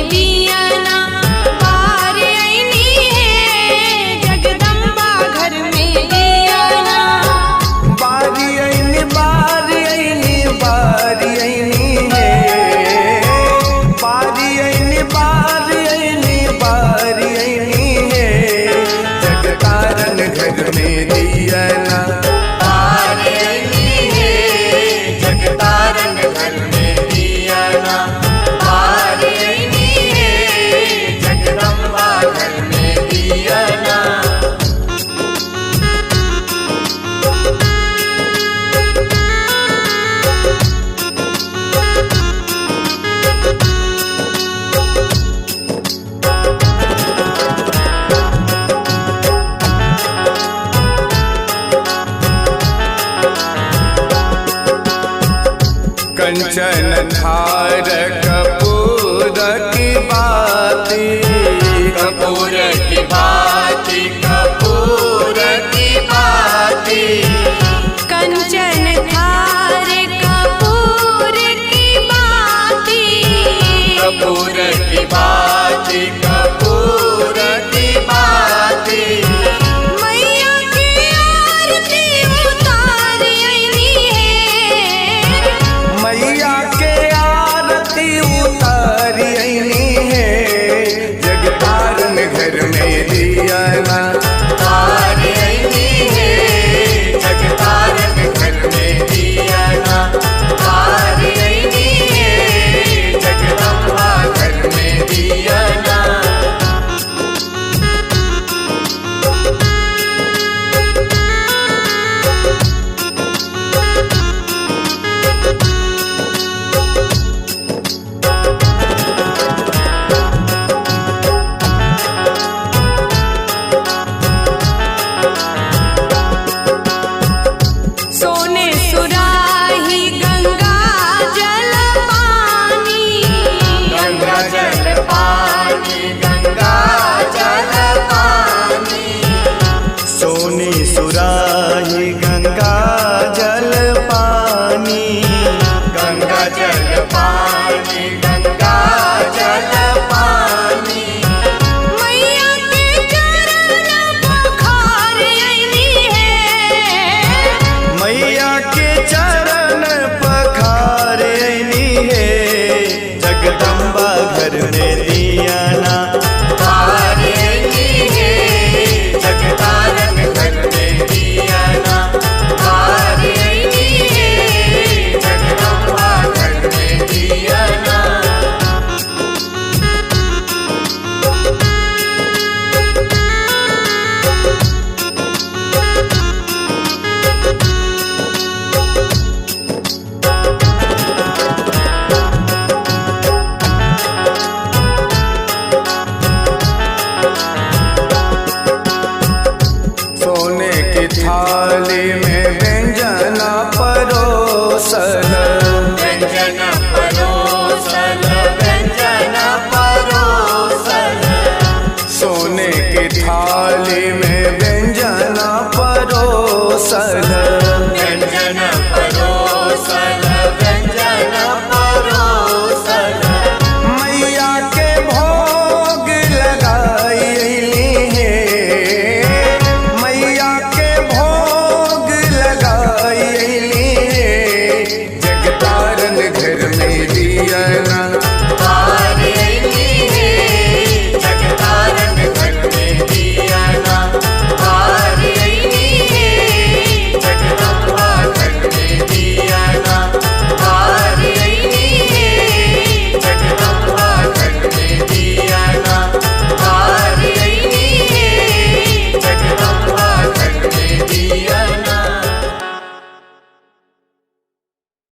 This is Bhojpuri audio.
दियाना बार आईनी है जगदम्बा घर में दियाना। बारी आईनी बारी आईनी बारी आईनी है, बारी आईनी बारी आईनी बारी आईनी है, जगतारन घर में दियाना बारी आईनी है, जगतारन घर में दियाना बारी आईनी है, जगदम्बा घर में दियाना। कंचन थार कपूर की बाती, कपूर की बाती, कपूर की बाती, कंचन थार कपूर की बाती, कपूर की बाती, कपूर की बाती, मैया की आरती उतार आईनी है, मैया के आरती उतारी आईनी है, जगतारन घर में दियाना बारी आईनी है, जगतारन घर में दियाना बारी आईनी है, जगदम्बा घर में दियाना। सोने सुराही गंगा जल पानी, गंगा जल पानी, गंगा जल पानी, सोनी सुराही गंगा जल पानी, गंगा जल पानी, गंगा जल पानी, मैया के चरण पखार आईनी है, मैया के चरण पखार आईनी है, जगदम्बा घर में दियाना बारी आईनी है, जगतारन घर में दियाना बारी आईनी है, जगदम्बा घर में दियाना। सोने की थाली में